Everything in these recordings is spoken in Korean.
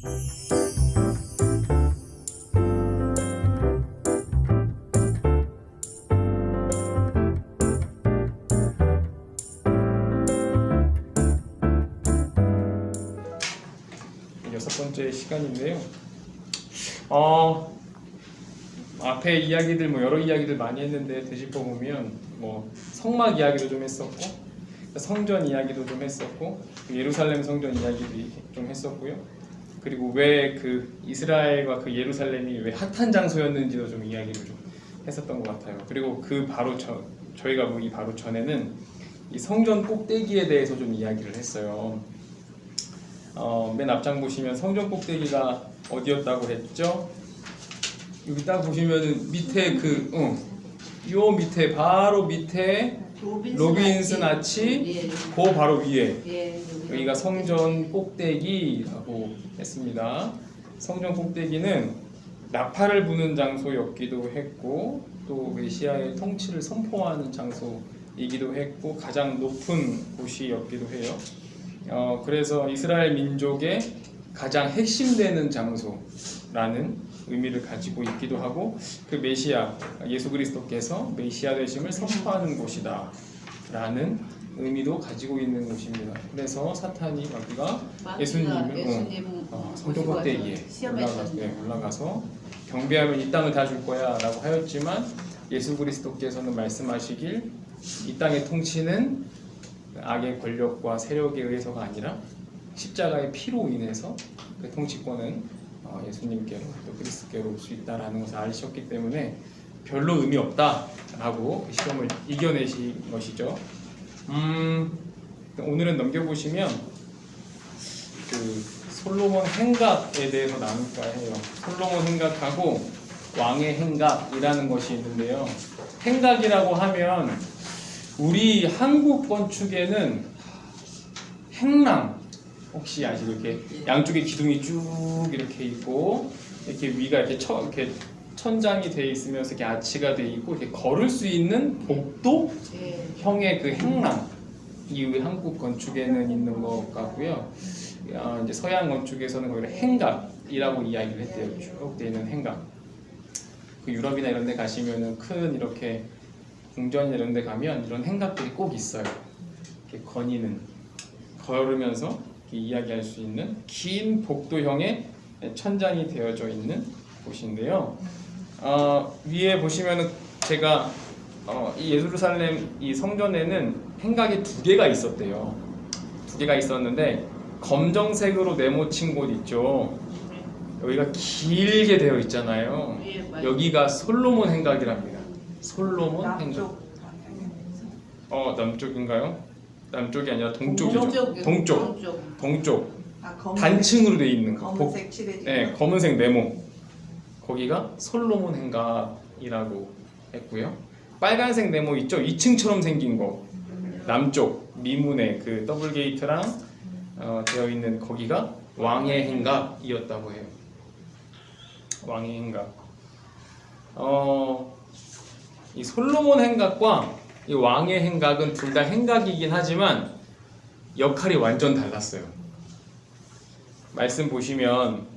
여섯 번째 시간인데요. 앞에 이야기들 여러 이야기들 많이 했는데 되짚어 보면 성막 이야기도 좀 했었고, 성전 이야기도 좀 했었고, 예루살렘 성전 이야기도 좀 했었고요. 그리고 왜 그 이스라엘과 그 예루살렘이 왜 핫한 장소였는지도 좀 이야기를 좀 했었던 것 같아요. 그리고 그 바로 저희가 보기 바로 전에는 이 성전 꼭대기에 대해서 좀 이야기를 했어요. 맨 앞장 보시면 성전 꼭대기가 어디였다고 했죠? 여기 딱 보시면은 밑에 요 밑에 바로 밑에 로빈슨 아치 그 바로 위에 여기가 성전 꼭대기라고 했습니다. 성전 꼭대기는 나팔을 부는 장소였기도 했고 또 메시아의 통치를 선포하는 장소이기도 했고 가장 높은 곳이었기도 해요. 그래서 이스라엘 민족의 가장 핵심되는 장소라는 의미를 가지고 있기도 하고 그 메시아 예수 그리스도께서 메시아 되심을 선포하는 곳이다 라는 의미도 가지고 있는 곳입니다. 그래서 사탄이 마귀가 예수님을 성전 꼭대기에 올라가서 경배하면 이 땅을 다 줄 거야 라고 하였지만 예수 그리스도께서는 말씀하시길 이 땅의 통치는 악의 권력과 세력에 의해서가 아니라 십자가의 피로 인해서 그 통치권은 예수님께로 또 그리스도께로 올 수 있다라는 것을 알리셨기 때문에 별로 의미 없다라고 시험을 이겨내신 것이죠. 오늘은 넘겨보시면 그 솔로몬 행각에 대해서 나눌까 해요. 솔로몬 행각하고 왕의 행각이라는 것이 있는데요. 행각이라고 하면 우리 한국 건축에는 행랑 혹시 아시고 이렇게 양쪽에 기둥이 쭉 이렇게 있고 이렇게 위가 이렇게 천장이 돼 있으면서 이렇게 아치가 돼 있고 이렇게 걸을 수 있는 복도형의 그 행랑 이 한국 건축에는 있는 것 같고요. 이제 서양 건축에서는 거기를 행각이라고 이야기를 했대요. 쭉 돼 있는 행각. 그 유럽이나 이런 데 가시면은 큰 이렇게 궁전이나 이런 데 가면 이런 행각들이 꼭 있어요. 이렇게 거니는 걸으면서 이야기할 수 있는 긴 복도형의 천장이 되어져 있는 곳인데요. 위에 보시면은 제가 이 예루살렘 이 성전에는 행각이 2개가 있었대요. 2개가 있었는데 검정색으로 네모친 곳 있죠. 여기가 길게 되어 있잖아요. 여기가 솔로몬 행각이랍니다. 솔로몬 행각. 남쪽인가요? 남쪽이 아니라 동쪽이죠. 동쪽. 단층으로 되어 있는 거. 검은색 칠해진 네, 검은색 네모. 거기가 솔로몬 행각이라고 했고요. 빨간색 네모 있죠? 2층처럼 생긴 거. 남쪽 미문에 그 더블 게이트랑 되어 있는 거기가 왕의 행각이었다고 해요. 왕의 행각. 이 솔로몬 행각과 이 왕의 행각은 둘 다 행각이긴 하지만 역할이 완전 달랐어요. 말씀 보시면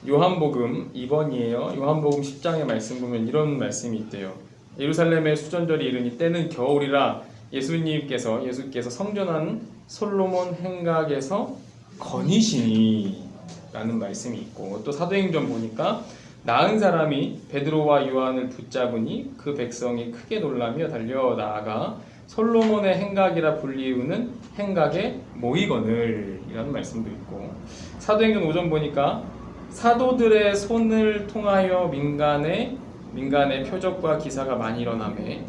요한복음 2번이에요. 요한복음 10장의 말씀 보면 이런 말씀이 있대요. 예루살렘의 수전절이 이르니 때는 겨울이라 예수께서 성전한 솔로몬 행각에서 거니시니 라는 말씀이 있고 또 사도행전 보니까 나은 사람이 베드로와 요한을 붙잡으니 그 백성이 크게 놀라며 달려나아가 솔로몬의 행각이라 불리우는 행각에 모이거늘 이라는 말씀도 있고 사도행전 5전 보니까 사도들의 손을 통하여 민간의 표적과 기사가 많이 일어나매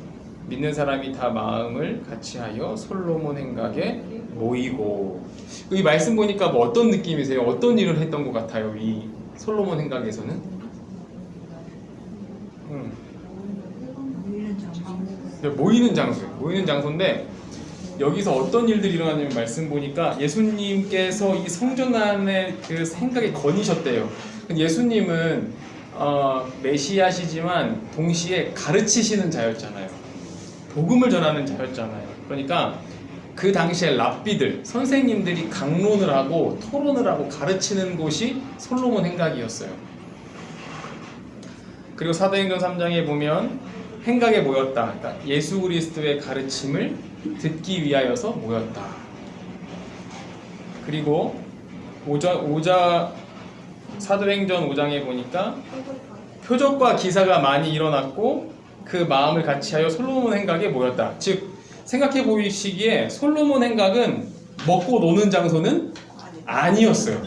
믿는 사람이 다 마음을 같이하여 솔로몬 행각에 모이고 이 말씀 보니까 어떤 느낌이세요? 어떤 일을 했던 것 같아요? 이 솔로몬 행각에서는? 모이는 장소인데 여기서 어떤 일들이 일어나냐면 말씀 보니까 예수님께서 이 성전 안에 그 생각에 거니셨대요. 예수님은 메시아시지만 동시에 가르치시는 자였잖아요. 복음을 전하는 자였잖아요. 그러니까 그 당시에 랍비들, 선생님들이 강론을 하고 토론을 하고 가르치는 곳이 솔로몬 행각이었어요. 그리고 사도행전 3장에 보면 행각에 모였다. 그러니까 예수 그리스도의 가르침을 듣기 위하여서 모였다. 그리고 사도행전 5장에 보니까 표적과 기사가 많이 일어났고 그 마음을 같이하여 솔로몬 행각에 모였다. 즉 생각해 보시기에 솔로몬 행각은 먹고 노는 장소는 아니었어요.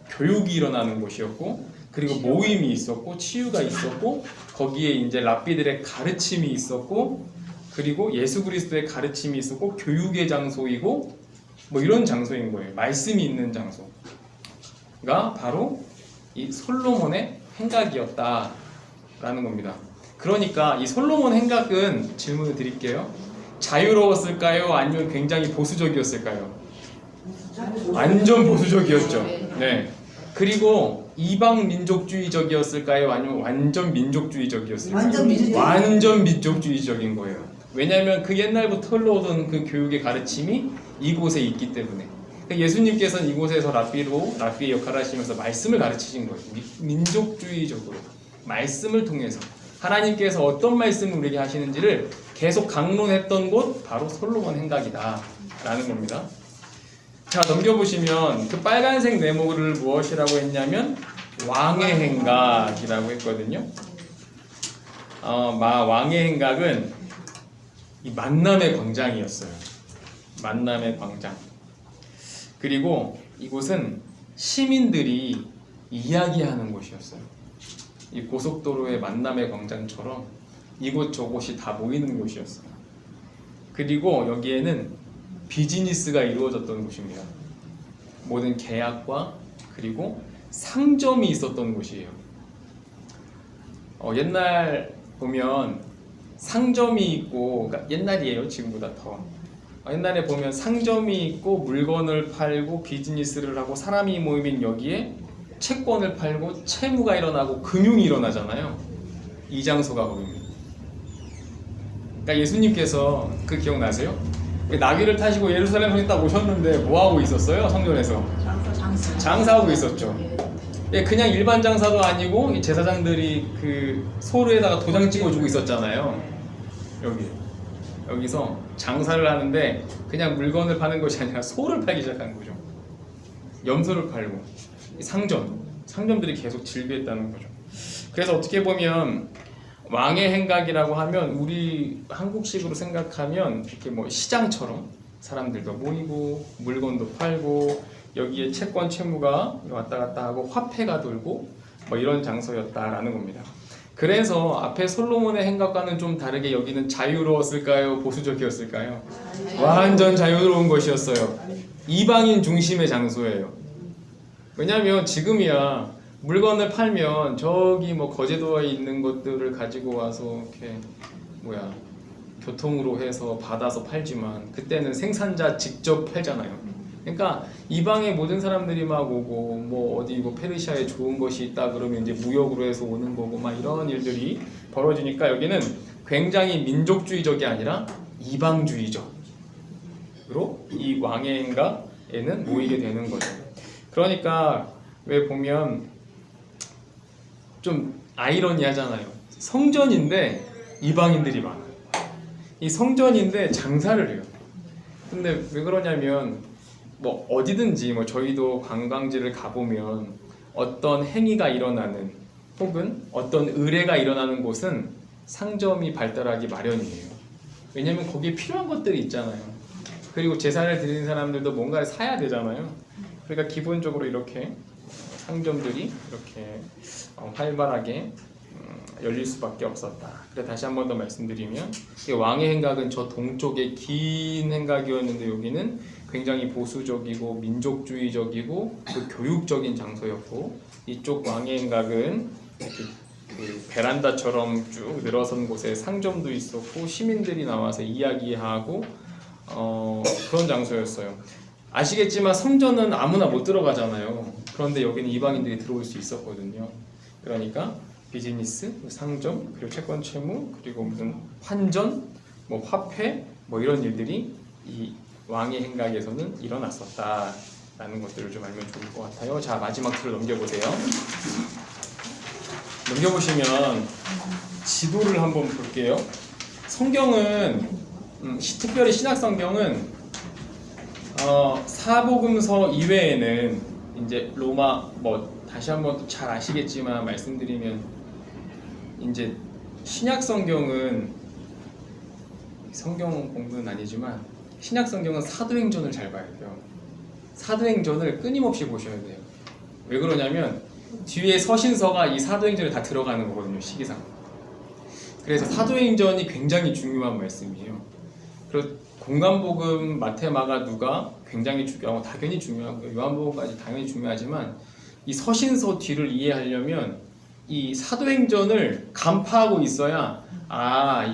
교육이 일어나는 곳이었고, 그리고 모임이 있었고, 치유가 있었고, 거기에 이제 랍비들의 가르침이 있었고, 그리고 예수 그리스도의 가르침이 있었고, 교육의 장소이고, 뭐 이런 장소인 거예요. 말씀이 있는 장소가 바로 이 솔로몬의 행각이었다라는 겁니다. 그러니까 이 솔로몬 행각은 질문을 드릴게요. 자유로웠을까요? 아니면 굉장히 보수적이었을까요? 완전 보수적이었죠. 네. 그리고 이방 민족주의적이었을까요? 아니면 완전 민족주의적이었을까요? 완전 민족주의적인 거예요. 왜냐하면 그 옛날부터 흘러오던 그 교육의 가르침이 이곳에 있기 때문에. 예수님께서는 이곳에서 랍비의 역할을 하시면서 말씀을 가르치신 거예요. 민족주의적으로 말씀을 통해서 하나님께서 어떤 말씀을 우리에게 하시는지를 계속 강론했던 곳 바로 솔로몬 행각이다 라는 겁니다. 자, 넘겨보시면 그 빨간색 네모를 무엇이라고 했냐면 왕의 행각이라고 했거든요. 왕의 행각은 이 만남의 광장이었어요. 만남의 광장. 그리고 이곳은 시민들이 이야기하는 곳이었어요. 이 고속도로의 만남의 광장처럼 이곳 저곳이 다 모이는 곳이었어요. 그리고 여기에는 비즈니스가 이루어졌던 곳입니다. 모든 계약과 그리고 상점이 있었던 곳이에요. 옛날 보면 상점이 있고, 그러니까 옛날이에요. 지금보다 더. 옛날에 보면 상점이 있고 물건을 팔고 비즈니스를 하고 사람이 모이면 여기에 채권을 팔고 채무가 일어나고 금융이 일어나잖아요. 이 장소가 거기입니다. 그러니까 예수님께서 그 기억나세요? 나귀를 타시고 예루살렘 성에 딱 오셨는데 뭐 하고 있었어요? 성전에서 장사하고 있었죠. 그냥 일반 장사도 아니고 이 제사장들이 그 소루에다가 도장 찍어주고 있었잖아요. 여기서 장사를 하는데 그냥 물건을 파는 것이 아니라 소를 팔기 시작한 거죠. 염소를 팔고 상점들이 계속 즐비했다는 거죠. 그래서 어떻게 보면 왕의 행각이라고 하면 우리 한국식으로 생각하면 이렇게 뭐 시장처럼 사람들도 모이고 물건도 팔고 여기에 채권 채무가 왔다 갔다 하고 화폐가 돌고 뭐 이런 장소였다라는 겁니다. 그래서 앞에 솔로몬의 행각과는 좀 다르게 여기는 자유로웠을까요? 보수적이었을까요? 완전 자유로운 것이었어요. 이방인 중심의 장소예요. 왜냐하면 지금이야 물건을 팔면 저기 뭐 거제도에 있는 것들을 가지고 와서 이렇게 교통으로 해서 받아서 팔지만 그때는 생산자 직접 팔잖아요. 그러니까 이방의 모든 사람들이 막 오고 뭐 어디 페르시아에 좋은 것이 있다 그러면 이제 무역으로 해서 오는 거고 막 이런 일들이 벌어지니까 여기는 굉장히 민족주의적이 아니라 이방주의적으로 이 왕의 행각에는 모이게 되는 거죠. 그러니까 왜 보면 좀 아이러니하잖아요. 성전인데 이방인들이 많아요. 이 성전인데 장사를 해요. 근데 왜 그러냐면 뭐 어디든지 뭐 저희도 관광지를 가보면 어떤 행위가 일어나는 혹은 어떤 의례가 일어나는 곳은 상점이 발달하기 마련이에요. 왜냐면 거기에 필요한 것들이 있잖아요. 그리고 제사를 드리는 사람들도 뭔가를 사야 되잖아요. 그러니까 기본적으로 이렇게 상점들이 이렇게 활발하게 열릴 수밖에 없었다. 그래 다시 한 번 더 말씀드리면 왕의 행각은 저 동쪽의 긴 행각이었는데 여기는 굉장히 보수적이고 민족주의적이고 그 교육적인 장소였고 이쪽 왕의 행각은 그 베란다처럼 쭉 늘어선 곳에 상점도 있었고 시민들이 나와서 이야기하고 그런 장소였어요. 아시겠지만 성전은 아무나 못 들어가잖아요. 그런데 여기는 이방인들이 들어올 수 있었거든요. 그러니까 비즈니스, 상점, 그리고 채권 채무, 그리고 무슨 환전, 뭐 화폐, 뭐 이런 일들이 이 왕의 행각에서는 일어났었다라는 것들을 좀 알면 좋을 것 같아요. 자, 마지막 틀을 넘겨보세요. 넘겨보시면 지도를 한번 볼게요. 성경은 특별히 신약 성경은 사복음서 이외에는 이제 로마 뭐 다시 한번 잘 아시겠지만 말씀드리면 이제 신약 성경은 성경 공부는 아니지만 신약 성경은 사도행전을 잘 봐야 돼요. 사도행전을 끊임없이 보셔야 돼요. 왜 그러냐면 뒤에 서신서가 이 사도행전에 다 들어가는 거거든요, 시기상. 그래서 사도행전이 굉장히 중요한 말씀이에요. 그리고 공간복음, 마태, 마가, 누가 굉장히 중요하고 당연히 중요하고 요한복음까지 당연히 중요하지만 이 서신서 뒤를 이해하려면 이 사도행전을 간파하고 있어야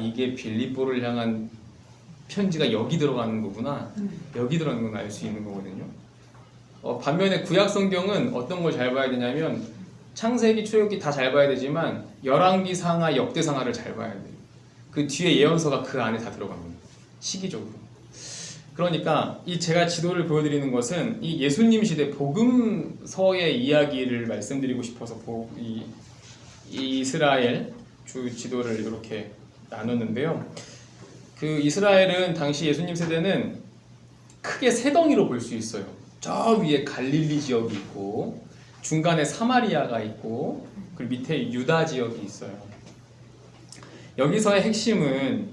이게 빌립보를 향한 편지가 여기 들어가는 거구나, 여기 들어가는 건 알 수 있는 거거든요. 반면에 구약 성경은 어떤 걸 잘 봐야 되냐면 창세기, 출애굽기 다 잘 봐야 되지만 열왕기 상하, 역대상하를 잘 봐야 돼요. 그 뒤에 예언서가 그 안에 다 들어갑니다. 시기적으로. 그러니까 이 제가 지도를 보여드리는 것은 이 예수님 시대 복음서의 이야기를 말씀드리고 싶어서 이 이스라엘 주 지도를 이렇게 나눴는데요. 그 이스라엘은 당시 예수님 세대는 크게 세 덩이로 볼 수 있어요. 저 위에 갈릴리 지역이 있고 중간에 사마리아가 있고 그리고 밑에 유다 지역이 있어요. 여기서의 핵심은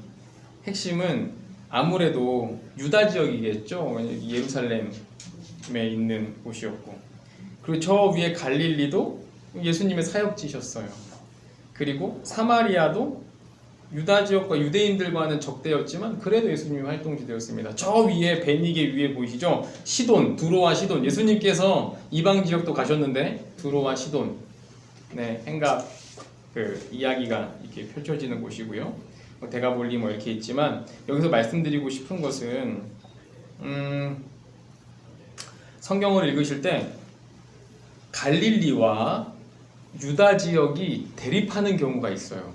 아무래도 유다 지역이겠죠. 예루살렘에 있는 곳이었고, 그리고 저 위에 갈릴리도 예수님의 사역지셨어요. 그리고 사마리아도 유다 지역과 유대인들과는 적대였지만 그래도 예수님의 활동지대였습니다. 저 위에 베니게 위에 보이시죠? 시돈, 두로와 시돈. 예수님께서 이방 지역도 가셨는데 두로와 시돈, 행각 그 이야기가 이렇게 펼쳐지는 곳이고요. 대가볼리 뭐 이렇게 있지만 여기서 말씀드리고 싶은 것은 성경을 읽으실 때 갈릴리와 유다 지역이 대립하는 경우가 있어요.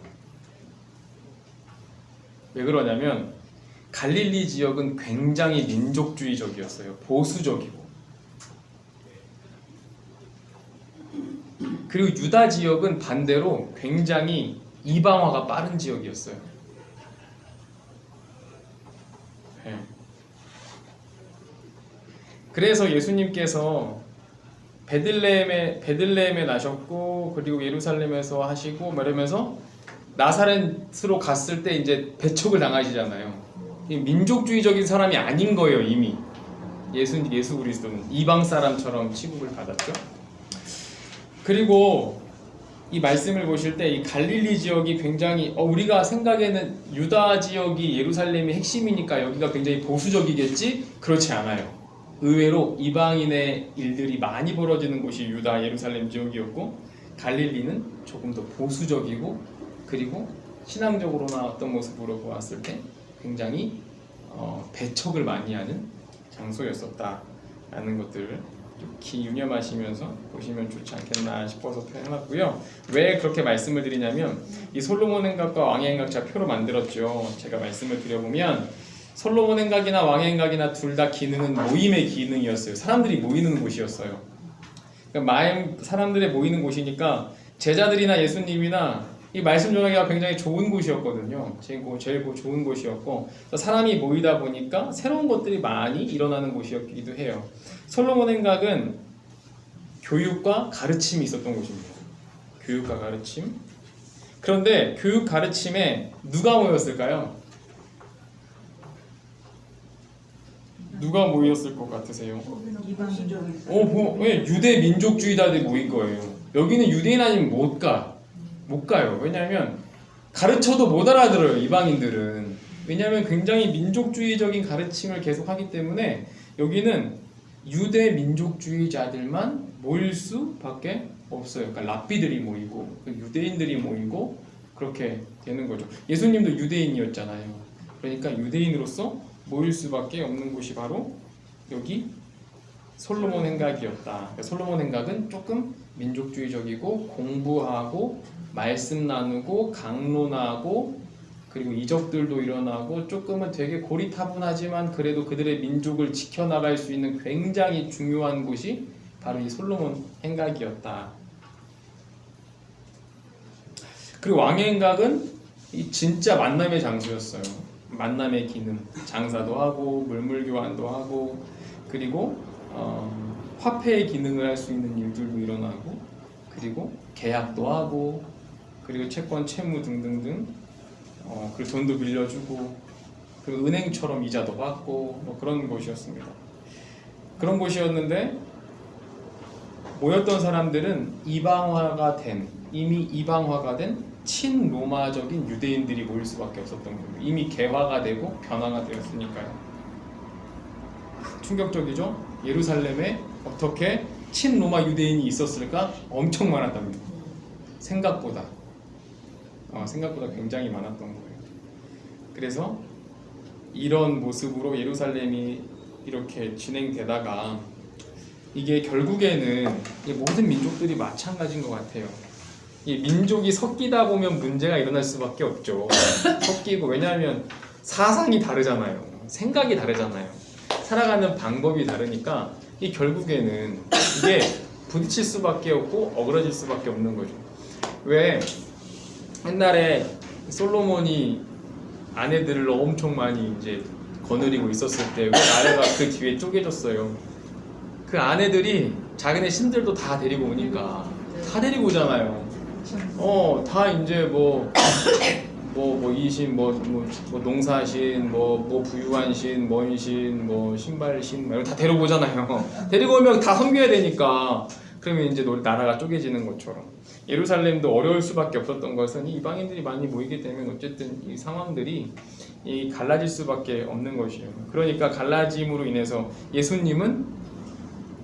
왜 그러냐면 갈릴리 지역은 굉장히 민족주의적이었어요. 보수적이고. 그리고 유다 지역은 반대로 굉장히 이방화가 빠른 지역이었어요. 그래서 예수님께서 베들레헴에 나셨고 그리고 예루살렘에서 하시고 이러면서 나사렛으로 갔을 때 이제 배척을 당하시잖아요. 민족주의적인 사람이 아닌 거예요. 이미 예수 그리스도는 이방 사람처럼 취급을 받았죠. 그리고 이 말씀을 보실 때 이 갈릴리 지역이 굉장히 우리가 생각에는 유다 지역이 예루살렘이 핵심이니까 여기가 굉장히 보수적이겠지? 그렇지 않아요. 의외로 이방인의 일들이 많이 벌어지는 곳이 유다, 예루살렘 지역이었고 갈릴리는 조금 더 보수적이고 그리고 신앙적으로나 어떤 모습으로 보았을 때 굉장히 배척을 많이 하는 장소였었다라는 것들을 좀 유념하시면서 보시면 좋지 않겠나 싶어서 표현해봤고요. 왜 그렇게 말씀을 드리냐면 이 솔로몬 행각과 왕의 행각 제가 표로 만들었죠. 제가 말씀을 드려보면 솔로몬 행각이나 왕의 행각이나 둘 다 기능은 모임의 기능이었어요. 사람들이 모이는 곳이었어요. 그러니까 사람들이 모이는 곳이니까 제자들이나 예수님이나 이 말씀 전하기가 굉장히 좋은 곳이었거든요. 제일 좋은 곳이었고 사람이 모이다 보니까 새로운 것들이 많이 일어나는 곳이었기도 해요. 솔로몬 행각은 교육과 가르침이 있었던 곳입니다. 교육과 가르침. 그런데 교육 가르침에 누가 모였을까요? 누가 모였을 것 같으세요? 유대 민족주의자들이 모인 거예요. 여기는 유대인 아니면 못 가요. 왜냐하면 가르쳐도 못 알아들어요. 이방인들은. 왜냐하면 굉장히 민족주의적인 가르침을 계속하기 때문에 여기는 유대 민족주의자들만 모일 수밖에 없어요. 그러니까 랍비들이 모이고 유대인들이 모이고 그렇게 되는 거죠. 예수님도 유대인이었잖아요. 그러니까 유대인으로서 모일 수밖에 없는 곳이 바로 여기 솔로몬 행각이었다. 솔로몬 행각은 조금 민족주의적이고 공부하고 말씀 나누고 강론하고 그리고 이적들도 일어나고 조금은 되게 고리타분하지만 그래도 그들의 민족을 지켜나갈 수 있는 굉장히 중요한 곳이 바로 이 솔로몬 행각이었다. 그리고 왕의 행각은 이 진짜 만남의 장소였어요. 만남의 기능, 장사도 하고 물물교환도 하고 그리고 화폐의 기능을 할 수 있는 일들도 일어나고 그리고 계약도 하고 그리고 채권, 채무 등등등 그리고 돈도 빌려주고 그리고 은행처럼 이자도 받고 뭐 그런 곳이었습니다. 그런 곳이었는데 모였던 사람들은 이미 이방화가 된 친로마적인 유대인들이 모일 수밖에 없었던 거예요. 이미 개화가 되고 변화가 되었으니까요. 충격적이죠? 예루살렘에 어떻게 친로마 유대인이 있었을까? 엄청 많았답니다. 생각보다 굉장히 많았던 거예요. 그래서 이런 모습으로 예루살렘이 이렇게 진행되다가 이게 결국에는 모든 민족들이 마찬가지인 것 같아요. 이 민족이 섞이다 보면 문제가 일어날 수밖에 없죠. 섞이고 왜냐하면 사상이 다르잖아요. 생각이 다르잖아요. 살아가는 방법이 다르니까 이 결국에는 이게 부딪힐 수밖에 없고 어그러질 수밖에 없는 거죠. 왜 옛날에 솔로몬이 아내들을 엄청 많이 이제 거느리고 있었을 때 왜 나라가 그 뒤에 쪼개졌어요. 그 아내들이 자기네 신들도 다 데리고 오니까 다 데리고 오잖아요. 다 이제 이신, 농사신, 부유한신, 뭔신, 신발신, 이런 다 데리고 오잖아요. 데리고 오면 다 섬겨야 되니까. 그러면 이제 나라가 쪼개지는 것처럼. 예루살렘도 어려울 수밖에 없었던 것은 이 이방인들이 많이 모이게 되면 어쨌든 이 상황들이 갈라질 수밖에 없는 것이에요. 그러니까 갈라짐으로 인해서 예수님은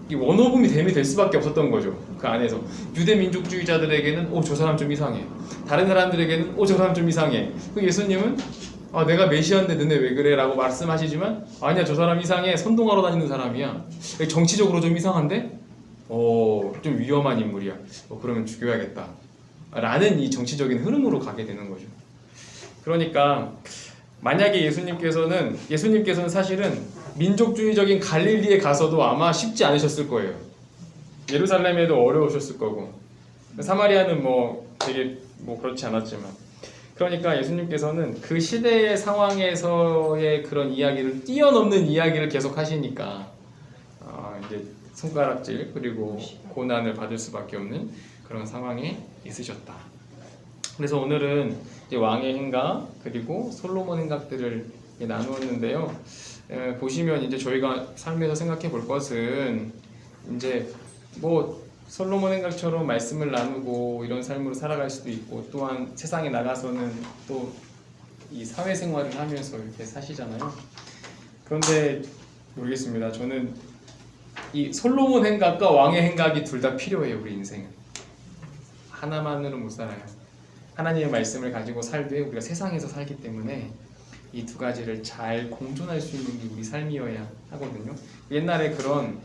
이 원어분이 될 수밖에 없었던 거죠. 그 안에서 유대 민족주의자들에게는 저 사람 좀 이상해. 다른 사람들에게는 저 사람 좀 이상해. 그 예수님은 내가 메시아인데 너네 왜 그래? 라고 말씀하시지만 아니야, 저 사람 이상해. 선동하러 다니는 사람이야. 정치적으로 좀 이상한데 좀 위험한 인물이야. 그러면 죽여야겠다. 라는 이 정치적인 흐름으로 가게 되는 거죠. 그러니까 만약에 예수님께서는 사실은 민족주의적인 갈릴리에 가서도 아마 쉽지 않으셨을 거예요. 예루살렘에도 어려우셨을 거고 사마리아는 되게 그렇지 않았지만 그러니까 예수님께서는 그 시대의 상황에서의 그런 이야기를 뛰어넘는 이야기를 계속 하시니까 이제 손가락질 그리고 고난을 받을 수밖에 없는 그런 상황에 있으셨다. 그래서 오늘은 이제 왕의 행각 그리고 솔로몬 행각들을 나누었는데요. 보시면 이제 저희가 삶에서 생각해 볼 것은 이제 솔로몬 행각처럼 말씀을 나누고 이런 삶으로 살아갈 수도 있고 또한 세상에 나가서는 또 이 사회생활을 하면서 이렇게 사시잖아요. 그런데 모르겠습니다. 저는 이 솔로몬 행각과 왕의 행각이 둘 다 필요해요. 우리 인생은 하나만으로 못 살아요. 하나님의 말씀을 가지고 살되 우리가 세상에서 살기 때문에 이 두 가지를 잘 공존할 수 있는 게 우리 삶이어야 하거든요. 옛날에 그런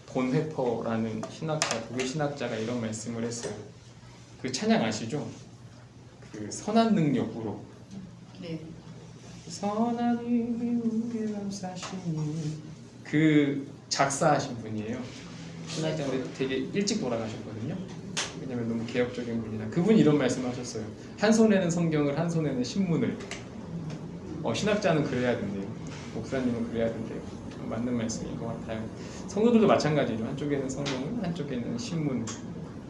본회퍼라는 독일 신학자가 이런 말씀을 했어요. 그 찬양 아시죠? 그 선한 능력으로. 네. 선한 능력으로 감사시니 그 작사하신 분이에요. 신학자인데 되게 일찍 돌아가셨거든요. 왜냐면 너무 개혁적인 분이라. 그분이 이런 말씀하셨어요. 한 손에는 성경을, 한 손에는 신문을. 신학자는 그래야 된대요. 목사님은 그래야 된대요. 맞는 말씀인 것 같아요. 성도들도 마찬가지죠. 한쪽에는 성경을, 한쪽에는 신문을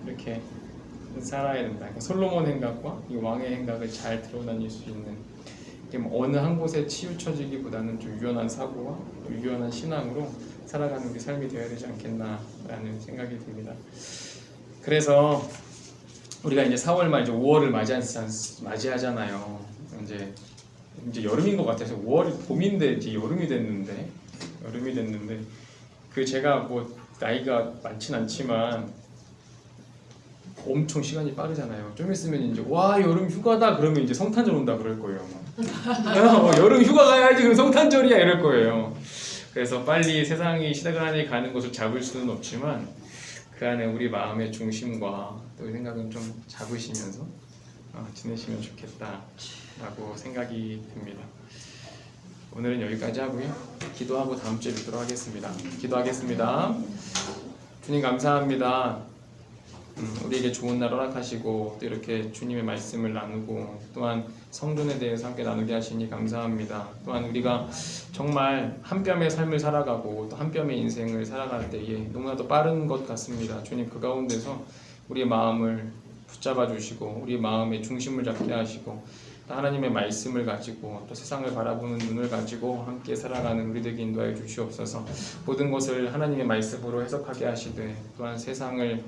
이렇게 살아야 된다. 그러니까 솔로몬 행각과 이 왕의 행각을 잘 드러다닐 수 있는 어느 한 곳에 치우쳐지기보다는 좀 유연한 사고와 유연한 신앙으로 살아가는 우리 삶이 되어야 되지 않겠나라는 생각이 듭니다. 그래서 우리가 이제 4월 말 이제 5월을 맞이하잖아요. 이제 여름인 것 같아서 5월이 봄인데 이제 여름이 됐는데 제가 나이가 많진 않지만 엄청 시간이 빠르잖아요. 좀 있으면 이제 여름 휴가다 그러면 이제 성탄절 온다 그럴 거예요. 여름 휴가 가야지 그럼 성탄절이야 이럴 거예요. 그래서 빨리 세상이 시대가 안에 가는 것을 잡을 수는 없지만 그 안에 우리 마음의 중심과 또 생각은 좀 잡으시면서 지내시면 좋겠다라고 생각이 듭니다. 오늘은 여기까지 하고요. 기도하고 다음 주에 뵙도록 하겠습니다. 기도하겠습니다. 주님 감사합니다. 우리에게 좋은 날 허락하시고 또 이렇게 주님의 말씀을 나누고 또한 성전에 대해서 함께 나누게 하시니 감사합니다. 또한 우리가 정말 한 뼘의 삶을 살아가고 또 한 뼘의 인생을 살아갈 때에 너무나도 빠른 것 같습니다. 주님 그 가운데서 우리의 마음을 붙잡아 주시고 우리 마음의 중심을 잡게 하시고 또 하나님의 말씀을 가지고 또 세상을 바라보는 눈을 가지고 함께 살아가는 우리들에게 인도하여 주시옵소서. 모든 것을 하나님의 말씀으로 해석하게 하시되 또한 세상을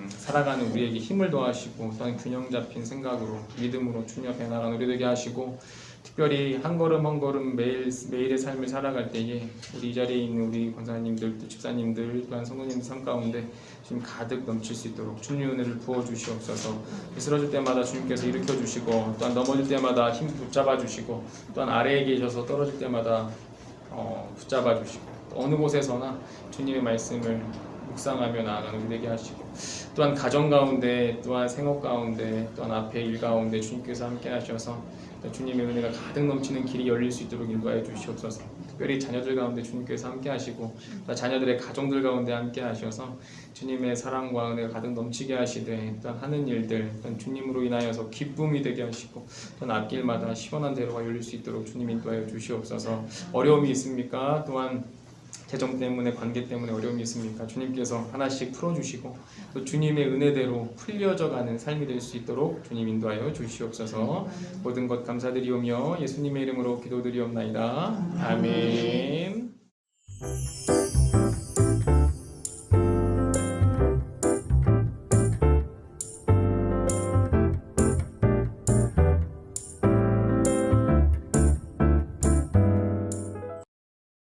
살아가는 우리에게 힘을 더하시고 또한 균형 잡힌 생각으로 믿음으로 주님앞에 나가는 우리 되게 하시고 특별히 한 걸음 한 걸음 매일의 삶을 살아갈 때에 우리 이 자리에 있는 우리 권사님들 또 집사님들 또한 성도님들 삶 가운데 지금 가득 넘칠 수 있도록 주님의 은혜를 부어주시옵소서. 쓰러질 때마다 주님께서 일으켜 주시고 또한 넘어질 때마다 힘 붙잡아 주시고 또한 아래에 계셔서 떨어질 때마다 붙잡아 주시고 어느 곳에서나 주님의 말씀을 묵상하며 나아가는 우리 되게 하시고 또한 가정 가운데 또한 생업 가운데 또한 앞에 일 가운데 주님께서 함께 하셔서 주님의 은혜가 가득 넘치는 길이 열릴 수 있도록 인도하여 주시옵소서. 특별히 자녀들 가운데 주님께서 함께 하시고 자녀들의 가정들 가운데 함께 하셔서 주님의 사랑과 은혜가 가득 넘치게 하시되 또한 하는 일들 또한 주님으로 인하여서 기쁨이 되게 하시고 또한 앞길마다 시원한 대로가 열릴 수 있도록 주님 인도하여 주시옵소서. 어려움이 있습니까? 또한 재정 때문에 관계 때문에 어려움이 있습니까? 주님께서 하나씩 풀어주시고 또 주님의 은혜대로 풀려져 가는 삶이 될 수 있도록 주님 인도하여 주시옵소서. 모든 것 감사드리오며 예수님의 이름으로 기도드리옵나이다. 아멘.